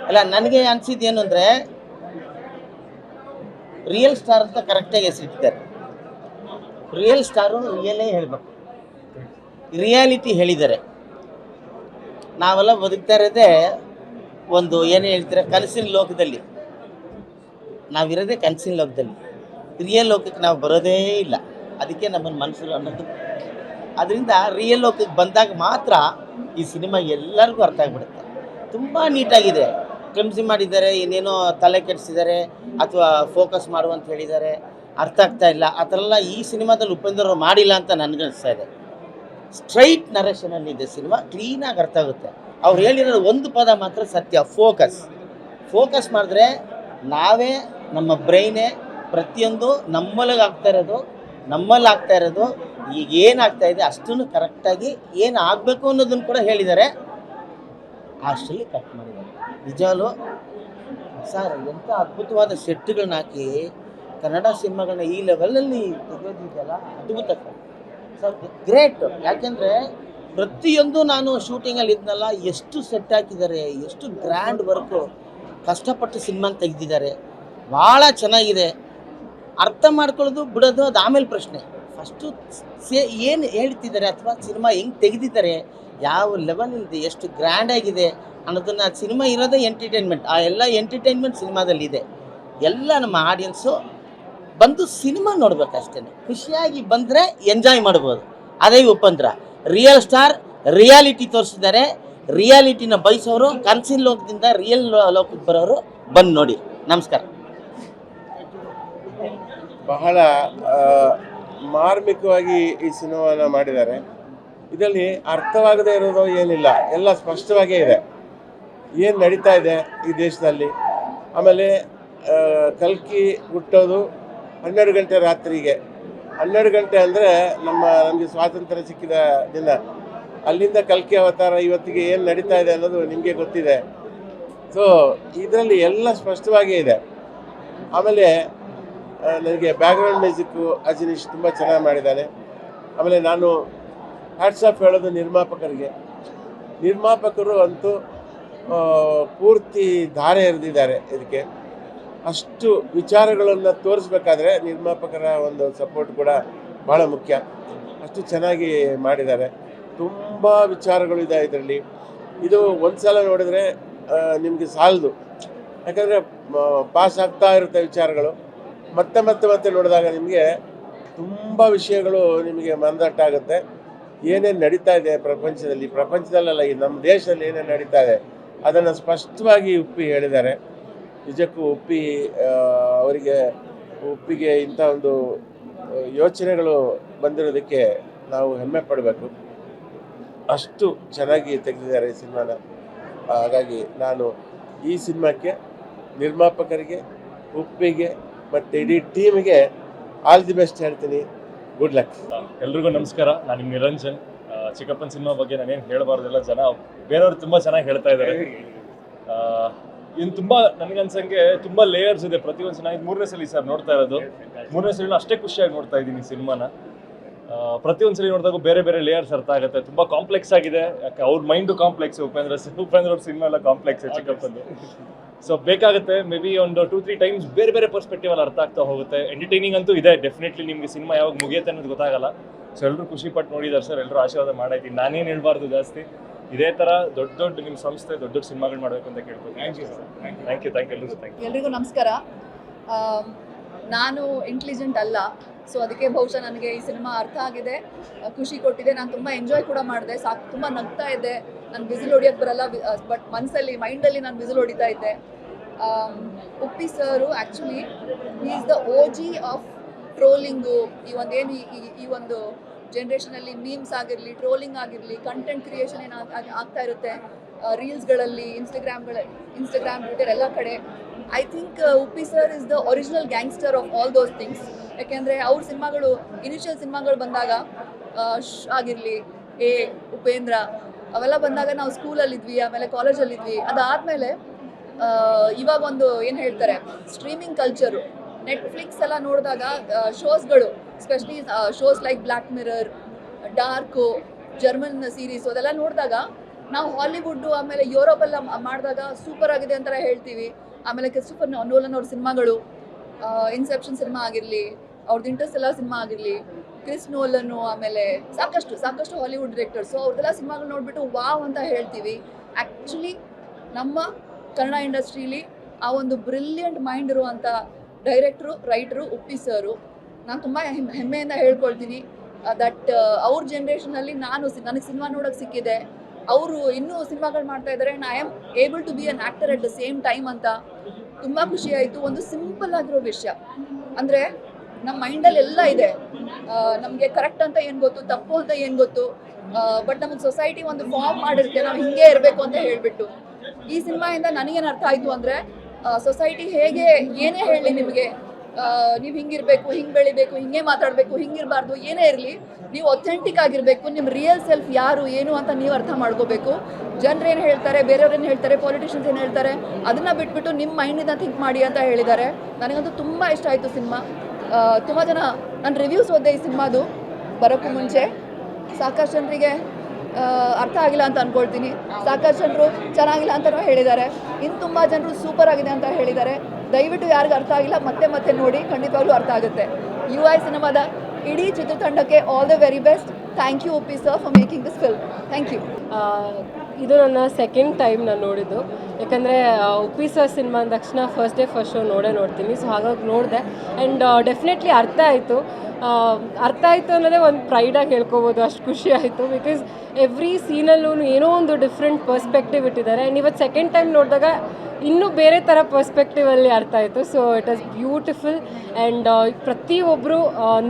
ಅಲ್ಲ, ನನಗೆ ಅನಿಸಿದ್ದೇನು ಅಂದರೆ ರಿಯಲ್ ಸ್ಟಾರ್ ಅಂತ ಕರೆಕ್ಟಾಗಿ ಹೆಸರಿಟ್ಟಿದ್ದಾರೆ. ರಿಯಲ್ ಸ್ಟಾರು ರಿಯಲೇ ಹೇಳಬೇಕು, ರಿಯಾಲಿಟಿ ಹೇಳಿದ್ದಾರೆ. ನಾವೆಲ್ಲ ಬದುಕ್ತಾ ಇರೋದೇ ಒಂದು ಏನು ಹೇಳ್ತಾರೆ ಕನಸಿನ ಲೋಕದಲ್ಲಿ. ನಾವಿರೋದೇ ಕನಸಿನ ಲೋಕದಲ್ಲಿ, ರಿಯಲ್ ಲೋಕಕ್ಕೆ ನಾವು ಬರೋದೇ ಇಲ್ಲ. ಅದಕ್ಕೆ ನಮ್ಮನ್ನು ಮನಸ್ಸು ಅನ್ನೋದು. ಅದರಿಂದ ರಿಯಲ್ ಲೋಕಕ್ಕೆ ಬಂದಾಗ ಮಾತ್ರ ಈ ಸಿನಿಮಾ ಎಲ್ಲರಿಗೂ ಅರ್ಥ ಆಗಿಬಿಡುತ್ತೆ. ತುಂಬ ನೀಟಾಗಿದೆ, ಕ್ಲಮ್ಸಿ ಮಾಡಿದ್ದಾರೆ, ಏನೇನೋ ತಲೆ ಕೆಡಿಸಿದ್ದಾರೆ ಅಥವಾ ಫೋಕಸ್ ಮಾಡುವಂತ ಹೇಳಿದ್ದಾರೆ, ಅರ್ಥ ಆಗ್ತಾ ಇಲ್ಲ. ಆ ಥರ ಎಲ್ಲ ಈ ಸಿನಿಮಾದಲ್ಲಿ ಉಪೇಂದ್ರ ಅವರು ಮಾಡಿಲ್ಲ ಅಂತ ನನಗನ್ನಿಸ್ತಾ ಇದೆ. ಸ್ಟ್ರೈಟ್ ನರೇಷನಲ್ಲಿದೆ ಸಿನಿಮಾ, ಕ್ಲೀನಾಗಿ ಅರ್ಥ ಆಗುತ್ತೆ. ಅವ್ರು ಹೇಳಿರೋದು ಒಂದು ಪದ ಮಾತ್ರ ಸತ್ಯ, ಫೋಕಸ್ ಮಾಡಿದ್ರೆ ನಾವೇ, ನಮ್ಮ ಬ್ರೈನೇ ಪ್ರತಿಯೊಂದು ನಮ್ಮಲ್ಲಿ ಆಗ್ತಾ ಇರೋದು ಈಗ ಏನಾಗ್ತಾ ಇದೆ ಅಷ್ಟನ್ನು ಕರೆಕ್ಟಾಗಿ ಏನು ಆಗಬೇಕು ಅನ್ನೋದನ್ನು ಕೂಡ ಹೇಳಿದ್ದಾರೆ. ಅಷ್ಟರಲ್ಲಿ ಕಟ್ ಮಾಡಿದ್ದಾರೆ. ನಿಜವೂ ಸರ್, ಎಂಥ ಅದ್ಭುತವಾದ ಸೆಟ್ಗಳನ್ನ ಹಾಕಿ ಕನ್ನಡ ಸಿನಿಮಾಗಳನ್ನ ಈ ಲೆವೆಲಲ್ಲಿ ತೆಗೆಯೋದಿದೆಯಲ್ಲ, ಅದ್ಭುತ ಸರ್, ಗ್ರೇಟ್. ಯಾಕೆಂದರೆ ಪ್ರತಿಯೊಂದು ನಾನು ಶೂಟಿಂಗಲ್ಲಿ ಇದ್ನಲ್ಲ, ಎಷ್ಟು ಸೆಟ್ ಹಾಕಿದ್ದಾರೆ, ಎಷ್ಟು ಗ್ರ್ಯಾಂಡ್ ವರ್ಕು, ಕಷ್ಟಪಟ್ಟು ಸಿನಿಮಾನ ತೆಗೆದಿದ್ದಾರೆ. ಭಾಳ ಚೆನ್ನಾಗಿದೆ. ಅರ್ಥ ಮಾಡ್ಕೊಳ್ಳೋದು ಬಿಡೋದು ಅದು ಆಮೇಲೆ ಪ್ರಶ್ನೆ. ಫಸ್ಟು ಏನು ಹೇಳ್ತಿದ್ದಾರೆ ಅಥವಾ ಸಿನಿಮಾ ಹೆಂಗೆ ತೆಗೆದಿದ್ದಾರೆ, ಯಾವ ಲೆವೆಲಿದೆ, ಎಷ್ಟು ಗ್ರ್ಯಾಂಡಾಗಿದೆ ಅನ್ನೋದನ್ನು. ಸಿನಿಮಾ ಇರೋದೇ ಎಂಟರ್ಟೈನ್ಮೆಂಟ್, ಆ ಎಲ್ಲ ಎಂಟರ್ಟೈನ್ಮೆಂಟ್ ಸಿನಿಮಾದಲ್ಲಿದೆ. ಎಲ್ಲ ನಮ್ಮ ಆಡಿಯನ್ಸು ಬಂದು ಸಿನಿಮಾ ನೋಡ್ಬೇಕಷ್ಟೇ, ಖುಷಿಯಾಗಿ ಬಂದರೆ ಎಂಜಾಯ್ ಮಾಡ್ಬೋದು. ಅದೇ ಉಪೇಂದ್ರ ರಿಯಲ್ ಸ್ಟಾರ್, ರಿಯಾಲಿಟಿ ತೋರಿಸಿದ್ದಾರೆ. ರಿಯಾಲಿಟಿನ ಬಯಸೋರು, ಕನಸಿನ ಲೋಕದಿಂದ ರಿಯಲ್ ಲೋಕಕ್ಕೆ ಬರೋರು ಬಂದು ನೋಡಿ. ನಮಸ್ಕಾರ. ಬಹಳ ಮಾರ್ಮಿಕವಾಗಿ ಈ ಸಿನಿಮಾನ ಮಾಡಿದ್ದಾರೆ. ಇದರಲ್ಲಿ ಅರ್ಥವಾಗದೇ ಇರೋದು ಏನಿಲ್ಲ, ಎಲ್ಲ ಸ್ಪಷ್ಟವಾಗೇ ಇದೆ ಏನು ನಡೀತಾ ಇದೆ ಈ ದೇಶದಲ್ಲಿ. ಆಮೇಲೆ ಕಲ್ಕಿ ಹುಟ್ಟೋದು 12 ಗಂಟೆ ರಾತ್ರಿಗೆ. 12 ಗಂಟೆ ಅಂದರೆ ನಮಗೆ ಸ್ವಾತಂತ್ರ್ಯ ಸಿಕ್ಕಿದ ದಿನ. ಅಲ್ಲಿಂದ ಕಲ್ಕಿ ಅವತಾರ ಇವತ್ತಿಗೆ ಏನು ನಡೀತಾ ಇದೆ ಅನ್ನೋದು ನಿಮಗೆ ಗೊತ್ತಿದೆ. ಸೊ ಇದರಲ್ಲಿ ಎಲ್ಲ ಸ್ಪಷ್ಟವಾಗೇ ಇದೆ. ಆಮೇಲೆ ನನಗೆ ಬ್ಯಾಕ್ಗ್ರೌಂಡ್ ಮ್ಯೂಸಿಕ್ಕು ಅಜನೀಶ್ ತುಂಬ ಚೆನ್ನಾಗಿ ಮಾಡಿದ್ದಾನೆ. ಆಮೇಲೆ ನಾನು ಹ್ಯಾಟ್ಸ್ ಆಫ್ ಹೇಳೋದು ನಿರ್ಮಾಪಕರು ಅಂತೂ ಪೂರ್ತಿ ಧಾರೆ ಎರೆದಿದ್ದಾರೆ ಇದಕ್ಕೆ. ಅಷ್ಟು ವಿಚಾರಗಳನ್ನು ತೋರಿಸ್ಬೇಕಾದ್ರೆ ನಿರ್ಮಾಪಕರ ಒಂದು ಸಪೋರ್ಟ್ ಕೂಡ ಭಾಳ ಮುಖ್ಯ. ಅಷ್ಟು ಚೆನ್ನಾಗಿ ಮಾಡಿದ್ದಾರೆ. ತುಂಬ ವಿಚಾರಗಳಿದೆ ಇದರಲ್ಲಿ. ಇದು ಒಂದು ಸಲ ನೋಡಿದರೆ ನಿಮಗೆ ಸಾಲದು, ಯಾಕಂದರೆ ಪಾಸ್ ಆಗ್ತಾ ಇರುತ್ತೆ ವಿಚಾರಗಳು. ಮತ್ತೆ ನೋಡಿದಾಗ ನಿಮಗೆ ತುಂಬ ವಿಷಯಗಳು ನಿಮಗೆ ಮಂದಟ್ಟಾಗುತ್ತೆ. ಏನೇನು ನಡೀತಾ ಇದೆ ಪ್ರಪಂಚದಲ್ಲೆಲ್ಲ ಈ ನಮ್ಮ ದೇಶದಲ್ಲಿ ಏನೇನು ನಡೀತಾ ಇದೆ ಅದನ್ನು ಸ್ಪಷ್ಟವಾಗಿ ಉಪ್ಪಿ ಹೇಳಿದ್ದಾರೆ. ನಿಜಕ್ಕೂ ಉಪ್ಪಿಗೆ ಇಂಥ ಒಂದು ಯೋಚನೆಗಳು ಬಂದಿರೋದಕ್ಕೆ ನಾವು ಹೆಮ್ಮೆ ಪಡಬೇಕು. ಅಷ್ಟು ಚೆನ್ನಾಗಿ ತೆಗೆದಿದ್ದಾರೆ ಈ ಸಿನಿಮಾನ. ಹಾಗಾಗಿ ನಾನು ಈ ಸಿನಿಮಾಕ್ಕೆ, ನಿರ್ಮಾಪಕರಿಗೆ, ಉಪ್ಪಿಗೆ ಮತ್ತು ಇಡೀ ಟೀಮಿಗೆ ಆಲ್ ದಿ ಬೆಸ್ಟ್ ಹೇಳ್ತೀನಿ. Good luck. ಎಲ್ರಿಗೂ ನಮಸ್ಕಾರ. ನಾನು ನಿಮ್ಮ ನಿರಂಜನ್. ಚಿಕ್ಕಪ್ಪನ ಸಿನಿಮಾ ಬಗ್ಗೆ ನಾನೇನು ಹೇಳಬಾರ್ದಿಲ್ಲ, ಜನ ಬೇರೆಯವ್ರು ತುಂಬ ಚೆನ್ನಾಗಿ ಹೇಳ್ತಾ ಇದ್ದಾರೆ. ಇನ್ನು ತುಂಬ ನನಗನ್ಸಂಗೆ ತುಂಬ ಲೇಯರ್ಸ್ ಇದೆ ಪ್ರತಿಯೊಂದು ಸಿನಿಮಾ. ಇದು 3ನೇ ಸಲ ಸರ್ ನೋಡ್ತಾ ಇರೋದು. 3ನೇ ಸಲ ಅಷ್ಟೇ ಖುಷಿಯಾಗಿ ನೋಡ್ತಾ ಇದ್ದೀನಿ ಸಿನಿಮಾನ. ಪ್ರತಿಯೊಂದು ಸಲ ನೋಡಿದಾಗ ಬೇರೆ ಬೇರೆ ಲೇಯರ್ಸ್ ಅರ್ಥ ಆಗುತ್ತೆ. ತುಂಬ ಕಾಂಪ್ಲೆಕ್ಸ್ ಆಗಿದೆ. ಯಾಕೆ ಅವ್ರ ಮೈಂಡು ಕಾಂಪ್ಲೆಕ್ಸ್, ಉಪೇಂದ್ರ ಅವ್ರ ಸಿನಿಮಾ ಎಲ್ಲ ಕಾಂಪ್ಲೆಕ್ಸ್ ಚಿಕ್ಕಪ್ಪಂದು. ಸೊ ಬೇಕಾಗುತ್ತೆ ಮೇ ಬಿ ಒಂದು 2-3 ಟೈಮ್ಸ್ ಬೇರೆ ಬೇರೆ ಪರ್ಸ್ಪೆಕ್ಟಿವ್ ಅಲ್ಲಿ ಅರ್ಥ ಆಗ್ತಾ ಹೋಗುತ್ತೆ. ಎಂಟರ್ಟೈನಿಂಗ್ ಅಂತೂ ಇದೆ ಡೆಫಿನೆಟ್ಲಿ. ನಿಮಗೆ ಸಿನಿಮಾ ಯಾವಾಗ ಮುಗಿಯುತ್ತೆ ಅನ್ನೋದು ಗೊತ್ತಾಗಲ್ಲ. ಸೊ ಎಲ್ಲರೂ ಖುಷಿ ಪಟ್ಟು ನೋಡಿದ್ದಾರೆ ಸರ್, ಎಲ್ಲರೂ ಆಶೀರ್ವಾದ ಮಾಡಾಯ್ತೀನಿ. ನಾನೇನು ಹೇಳ್ಬಾರ್ದು ಜಾಸ್ತಿ. ಇದೇ ಥರ ದೊಡ್ಡ ನಿಮ್ಮ ಸಂಸ್ಥೆ ದೊಡ್ಡ ಸಿನಿಮಾಗಳು ಮಾಡಬೇಕು ಅಂತ ಕೇಳ್ಬೋದು. ಥ್ಯಾಂಕ್ ಯು ಎಲ್ಲರಿಗೂ ಥ್ಯಾಂಕ್ ಯು. ಎಲ್ರಿಗೂ ನಮಸ್ಕಾರ. ನಾನು ಇಂಟೆಲಿಜೆಂಟ್ ಅಲ್ಲ, ಸೊ ಅದಕ್ಕೆ ಬಹುಶಃ ನನಗೆ ಈ ಸಿನಿಮಾ ಅರ್ಥ ಆಗಿದೆ, ಖುಷಿ ಕೊಟ್ಟಿದೆ. ನಾನು ತುಂಬ ಎಂಜಾಯ್ ಕೂಡ ಮಾಡಿದೆ, ತುಂಬ ನಗ್ತಾ ಇದ್ದೆ. ನಾನು ಬಿಸಿಲು ಹೊಡಿಯೋಕ್ಕೆ ಬರಲ್ಲ, ಬಟ್ ಮೈಂಡಲ್ಲಿ ನಾನು ಬಿಸಿಲು ಹೊಡಿತಾ ಇದ್ದೆ. Uppi sir actually is the OG of trolling. ಈ ಒಂದು ಜನ್ರೇಷನಲ್ಲಿ ಮೀಮ್ಸ್ ಆಗಿರಲಿ, ಟ್ರೋಲಿಂಗ್ ಆಗಿರಲಿ, ಕಂಟೆಂಟ್ ಕ್ರಿಯೇಷನ್ ಏನು ಆಗ್ತಾ ಇರುತ್ತೆ ರೀಲ್ಸ್ಗಳಲ್ಲಿ, ಇನ್ಸ್ಟಾಗ್ರಾಮ್ ಟ್ವಿಟರ್ ಎಲ್ಲ ಕಡೆ. I think Uppi sir is the original gangster of all those things. ಯಾಕೆಂದರೆ ಅವ್ರ ಸಿನಿಮಾಗಳು, ಇನಿಷಿಯಲ್ ಸಿನಿಮಾಗಳು ಬಂದಾಗ ಆಗಿರಲಿ, ಉಪೇಂದ್ರ ಅವೆಲ್ಲ ಬಂದಾಗ ನಾವು ಸ್ಕೂಲಲ್ಲಿದ್ವಿ, ಆಮೇಲೆ ಕಾಲೇಜಲ್ಲಿದ್ವಿ. ಅದಾದಮೇಲೆ ಇವಾಗ ಒಂದು ಏನು ಹೇಳ್ತಾರೆ ಸ್ಟ್ರೀಮಿಂಗ್ ಕಲ್ಚರು, ನೆಟ್ಫ್ಲಿಕ್ಸ್ ಎಲ್ಲ ನೋಡಿದಾಗ ಶೋಸ್ಗಳು, specially shows like Black Mirror, Dark, German series ಅದೆಲ್ಲ ನೋಡಿದಾಗ ನಾವು ಹಾಲಿವುಡ್ ಆಮೇಲೆ ಯುರೋಪೆಲ್ಲ ಮಾಡಿದಾಗ ಸೂಪರ್ ಆಗಿದೆ ಅಂತ ಹೇಳ್ತೀವಿ. ಆಮೇಲೆ ಕ್ರಿಸ್ಟೋಫರ್ ನೋಲನ್ ಅವ್ರ ಸಿನಿಮಾಗಳು, ಇನ್ಸೆಪ್ಷನ್ ಸಿನಿಮಾ ಆಗಿರಲಿ, ಅವ್ರದ್ದು ಇಂಟರ್ಸ್ಟೆಲ್ಲರ್ ಸಿನಿಮಾ ಆಗಿರಲಿ, ಕ್ರಿಸ್ ನೋಲನ್ನು, ಆಮೇಲೆ ಸಾಕಷ್ಟು ಹಾಲಿವುಡ್ ಡೈರೆಕ್ಟರ್ಸು ಅವ್ರದ್ದೆಲ್ಲ ಸಿನಿಮಾಗಳು ನೋಡಿಬಿಟ್ಟು ವಾವ್ ಅಂತ ಹೇಳ್ತೀವಿ. ಆ್ಯಕ್ಚುಲಿ ನಮ್ಮ ಕನ್ನಡ ಇಂಡಸ್ಟ್ರೀಲಿ ಆ ಒಂದು ಬ್ರಿಲಿಯಂಟ್ ಮೈಂಡ್ ಇರುವಂಥ ಡೈರೆಕ್ಟ್ರು, ರೈಟ್ರು ಉಪ್ಪಿ ಸರು. ನಾನು ತುಂಬ ಹೆಮ್ಮೆಯಿಂದ ಹೇಳ್ಕೊಳ್ತೀನಿ ದಟ್ ಅವ್ರ ಜನ್ರೇಷನಲ್ಲಿ ನನಗೆ ಸಿನಿಮಾ ನೋಡೋಕ್ಕೆ ಸಿಕ್ಕಿದೆ. ಅವರು ಇನ್ನೂ ಸಿನಿಮಾಗಳು ಮಾಡ್ತಾ ಇದ್ದಾರೆ. I am able to be an actor at the same time ಅಂತ ತುಂಬ ಖುಷಿ ಆಯಿತು. ಒಂದು ಸಿಂಪಲ್ ಆಗಿರೋ ವಿಷಯ ಅಂದರೆ ನಮ್ಮ ಮೈಂಡಲ್ಲಿ ಎಲ್ಲ ಇದೆ. ನಮಗೆ ಕರೆಕ್ಟ್ ಅಂತ ಏನು ಗೊತ್ತು, ತಪ್ಪು ಅಂತ ಏನು ಗೊತ್ತು, ಬಟ್ ನಮಗೆ ಸೊಸೈಟಿ ಒಂದು ಫಾರ್ಮ್ ಮಾಡಿರುತ್ತೆ ನಾವು ಹಿಂಗೆ ಇರಬೇಕು ಅಂತ ಹೇಳಿಬಿಟ್ಟು. ಈ ಸಿನಿಮಾಯಿಂದ ನನಗೇನು ಅರ್ಥ ಆಯಿತು ಅಂದರೆ ಸೊಸೈಟಿ ಹೇಗೆ ಏನೇ ಹೇಳಲಿ ನಿಮಗೆ, ನೀವು ಹಿಂಗಿರಬೇಕು, ಹಿಂಗೆ ಬೆಳಿಬೇಕು, ಹಿಂಗೆ ಮಾತಾಡಬೇಕು, ಹಿಂಗಿರಬಾರ್ದು, ಏನೇ ಇರಲಿ ನೀವು ಅಥೆಂಟಿಕ್ ಆಗಿರಬೇಕು. ನಿಮ್ಮ ರಿಯಲ್ ಸೆಲ್ಫ್ ಯಾರು ಏನು ಅಂತ ನೀವು ಅರ್ಥ ಮಾಡ್ಕೋಬೇಕು. ಜನರು ಏನು ಹೇಳ್ತಾರೆ, ಬೇರೆಯವ್ರೇನು ಹೇಳ್ತಾರೆ, ಪೊಲಿಟಿಷಿಯನ್ಸ್ ಏನು ಹೇಳ್ತಾರೆ, ಅದನ್ನು ಬಿಟ್ಬಿಟ್ಟು ನಿಮ್ಮ ಮೈಂಡಿಂದ ಥಿಂಕ್ ಮಾಡಿ ಅಂತ ಹೇಳಿದ್ದಾರೆ. ನನಗಂತೂ ತುಂಬ ಇಷ್ಟ ಆಯಿತು ಸಿನಿಮಾ. ತುಂಬ ಜನ ನಾನು ರಿವ್ಯೂಸ್ ಓದಿದೆ ಈ ಸಿನಿಮಾದು ಬರೋಕ್ಕೂ ಮುಂಚೆ. ಸಾಕಷ್ಟು ಜನರಿಗೆ ಅರ್ಥ ಆಗಿಲ್ಲ ಅಂತ ಅಂದ್ಕೊಳ್ತೀನಿ, ಸಾಕಷ್ಟು ಜನರು ಚೆನ್ನಾಗಿಲ್ಲ ಅಂತಲೂ ಹೇಳಿದ್ದಾರೆ, ಇನ್ನು ತುಂಬ ಜನರು ಸೂಪರ್ ಆಗಿದೆ ಅಂತ ಹೇಳಿದ್ದಾರೆ. ದಯವಿಟ್ಟು ಯಾರಿಗೂ ಅರ್ಥ ಆಗಿಲ್ಲ ಮತ್ತೆ ನೋಡಿ, ಖಂಡಿತವಾಗ್ಲೂ ಅರ್ಥ ಆಗುತ್ತೆ. UI ಸಿನಿಮಾದ ಇಡೀ ಚಿತ್ರತಂಡಕ್ಕೆ all the very best. Thank you Uppi sir for making this film. Thank you. ಇದು ನನ್ನ ಸೆಕೆಂಡ್ ಟೈಮ್ ನಾನು ನೋಡಿದ್ದು. ಯಾಕಂದರೆ ಉಪ್ಪಿ ಸರ್ ಸಿನಿಮಾ ಅಂದ ತಕ್ಷಣ ಫಸ್ಟ್ ಡೇ ಫಸ್ಟ್ ಶೋ ನೋಡ್ತೀನಿ. ಸೊ ಹಾಗಾಗಿ ನೋಡಿದೆ ಆ್ಯಂಡ್ ಡೆಫಿನೆಟ್ಲಿ ಅರ್ಥ ಆಯಿತು ಅನ್ನೋದೇ ಒಂದು ಪ್ರೈಡಾಗಿ ಹೇಳ್ಕೊಬೋದು. ಅಷ್ಟು ಖುಷಿ ಆಯಿತು. ಬಿಕಾಸ್ ಎವ್ರಿ ಸೀನಲ್ಲೂ ಏನೋ ಒಂದು ಡಿಫ್ರೆಂಟ್ ಪರ್ಸ್ಪೆಕ್ಟಿವ್ ಇಟ್ಟಿದ್ದಾರೆ. ಆ್ಯಂಡ್ ಇವತ್ತು ಸೆಕೆಂಡ್ ಟೈಮ್ ನೋಡಿದಾಗ ಇನ್ನೂ ಬೇರೆ ಥರ ಪರ್ಸ್ಪೆಕ್ಟಿವಲ್ಲಿ ಅರ್ಥ ಆಯಿತು. So it was beautiful and ಪ್ರತಿಯೊಬ್ಬರು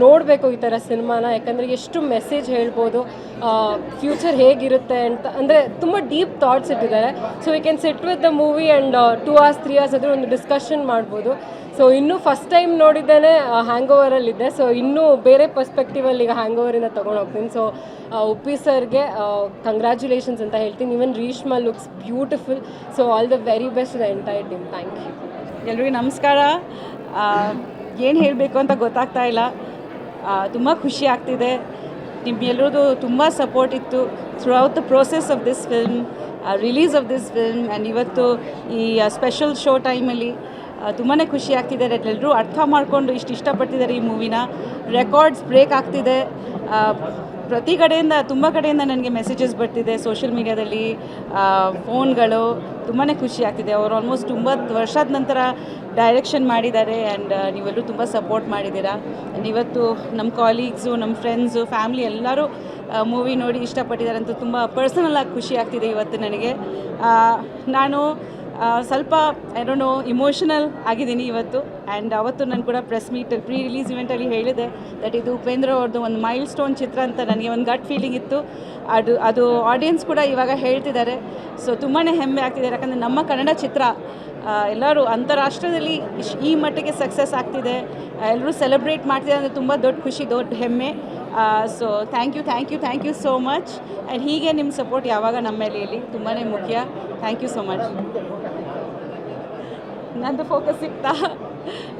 ನೋಡಬೇಕು ಈ ಥರ ಸಿನಿಮಾನ. ಯಾಕಂದರೆ ಎಷ್ಟು ಮೆಸೇಜ್ ಹೇಳ್ಬೋದು, ಫ್ಯೂಚರ್ ಹೇಗಿರುತ್ತೆ ಅಂತ, ಅಂದರೆ ತುಂಬ ಡೀಪ್ ಥಾಟ್ಸ್ ಇಟ್ಟಿದ್ದಾರೆ. So we can sit with the movie and 2 hours 3 hours ಅದ್ರ ಒಂದು ಡಿಸ್ಕಷನ್ ಮಾಡ್ಬೋದು. ಸೊ ಇನ್ನೂ ಫಸ್ಟ್ ಟೈಮ್ ನೋಡಿದ್ದೇನೆ ಹ್ಯಾಂಗ್ ಓವರಲ್ಲಿದ್ದೆ. ಸೊ ಇನ್ನೂ ಬೇರೆ ಪರ್ಸ್ಪೆಕ್ಟಿವಲ್ಲಿ ಈಗ ಹ್ಯಾಂಗ್ ಓವರಿಂದ ತೊಗೊಂಡು ಹೋಗ್ತೀನಿ. ಸೊ ಉಪ್ಪಿ ಸರ್ಗೆ ಕಂಗ್ರ್ಯಾಚುಲೇಷನ್ಸ್ ಅಂತ ಹೇಳ್ತೀನಿ. Even Reeshma looks beautiful. So all the very best the entire team. Thank you. ಎಲ್ರಿಗೂ ನಮಸ್ಕಾರ. ಏನು ಹೇಳಬೇಕು ಅಂತ ಗೊತ್ತಾಗ್ತಾ ಇಲ್ಲ. ತುಂಬ ಖುಷಿ ಆಗ್ತಿದೆ. ನಿಮ್ಮೆಲ್ಲರದು ತುಂಬ ಸಪೋರ್ಟ್ ಇತ್ತು throughout the process of this film, release of this film. And ಇವತ್ತು ಈ ಸ್ಪೆಷಲ್ ಶೋ ಟೈಮಲ್ಲಿ ತುಂಬಾ ಖುಷಿ ಆಗ್ತಿದೆ. ಎಲ್ಲರೂ ಅರ್ಥ ಮಾಡಿಕೊಂಡು ಇಷ್ಟಪಡ್ತಿದ್ದಾರೆ ಈ ಮೂವಿನ. ರೆಕಾರ್ಡ್ಸ್ ಬ್ರೇಕ್ ಆಗ್ತಿದೆ. ಪ್ರತಿ ಕಡೆಯಿಂದ ತುಂಬ ಕಡೆಯಿಂದ ನನಗೆ ಮೆಸೇಜಸ್ ಬರ್ತಿದೆ ಸೋಷಿಯಲ್ ಮೀಡ್ಯಾದಲ್ಲಿ, ಫೋನ್ಗಳು. ತುಂಬಾ ಖುಷಿ ಆಗ್ತಿದೆ. ಅವರು ಆಲ್ಮೋಸ್ಟ್ 90 ವರ್ಷದ ನಂತರ ಡೈರೆಕ್ಷನ್ ಮಾಡಿದ್ದಾರೆ ಆ್ಯಂಡ್ ನೀವೆಲ್ಲರೂ ತುಂಬ ಸಪೋರ್ಟ್ ಮಾಡಿದ್ದೀರಾ. ಆ್ಯಂಡ್ ಇವತ್ತು ನಮ್ಮ ಕಾಲೀಗ್ಸು, ನಮ್ಮ ಫ್ರೆಂಡ್ಸು, ಫ್ಯಾಮ್ಲಿ ಎಲ್ಲರೂ ಮೂವಿ ನೋಡಿ ಇಷ್ಟಪಟ್ಟಿದ್ದಾರೆ ಅಂತ ತುಂಬ ಪರ್ಸನಲಾಗಿ ಖುಷಿ ಆಗ್ತಿದೆ ಇವತ್ತು ನನಗೆ. ನಾನು ಸ್ವಲ್ಪ ಇಮೋಷನಲ್ ಆಗಿದ್ದೀನಿ ಇವತ್ತು. ಆ್ಯಂಡ್ ಅವತ್ತು ನಾನು ಕೂಡ ಪ್ರೆಸ್ ಮೀಟಲ್ಲಿ ಪ್ರೀ ರಿಲೀಸ್ ಇವೆಂಟಲ್ಲಿ ಹೇಳಿದೆ ದಟ್ ಇದು ಉಪೇಂದ್ರ ಅವ್ರದ್ದು ಒಂದು ಮೈಲ್ ಸ್ಟೋನ್ ಚಿತ್ರ ಅಂತ. ನನಗೆ ಒಂದು ಗಟ್ ಫೀಲಿಂಗ್ ಇತ್ತು. ಅದು ಆಡಿಯನ್ಸ್ ಕೂಡ ಇವಾಗ ಹೇಳ್ತಿದ್ದಾರೆ. ಸೊ ತುಂಬಾ ಹೆಮ್ಮೆ ಆಗ್ತಿದೆ. ಯಾಕಂದರೆ ನಮ್ಮ ಕನ್ನಡ ಚಿತ್ರ ಎಲ್ಲರೂ ಅಂತಾರಾಷ್ಟ್ರದಲ್ಲಿ ಈ ಮಟ್ಟಿಗೆ ಸಕ್ಸಸ್ ಆಗ್ತಿದೆ, ಎಲ್ಲರೂ ಸೆಲೆಬ್ರೇಟ್ ಮಾಡ್ತಿದ್ದಾರೆ ಅಂದರೆ ತುಂಬ ದೊಡ್ಡ ಖುಷಿ, ದೊಡ್ಡ ಹೆಮ್ಮೆ. So thank you so much. And ಹೀಗೆ ನಿಮ್ಮ ಸಪೋರ್ಟ್ ಯಾವಾಗ ನಮ್ಮ ಮೇಲೆ ಇರಲಿ, ತುಂಬಾ ಮುಖ್ಯ. Thank you so much. ನಂದು ಫೋಕಸ್ ಸಿಗ್ತಾ,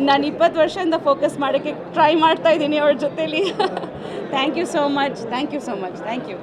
ನಾನು 20 ವರ್ಷದಿಂದ ಫೋಕಸ್ ಮಾಡೋಕ್ಕೆ ಟ್ರೈ ಮಾಡ್ತಾಯಿದ್ದೀನಿ ಅವ್ರ ಜೊತೇಲಿ. Thank you so much. Thank you.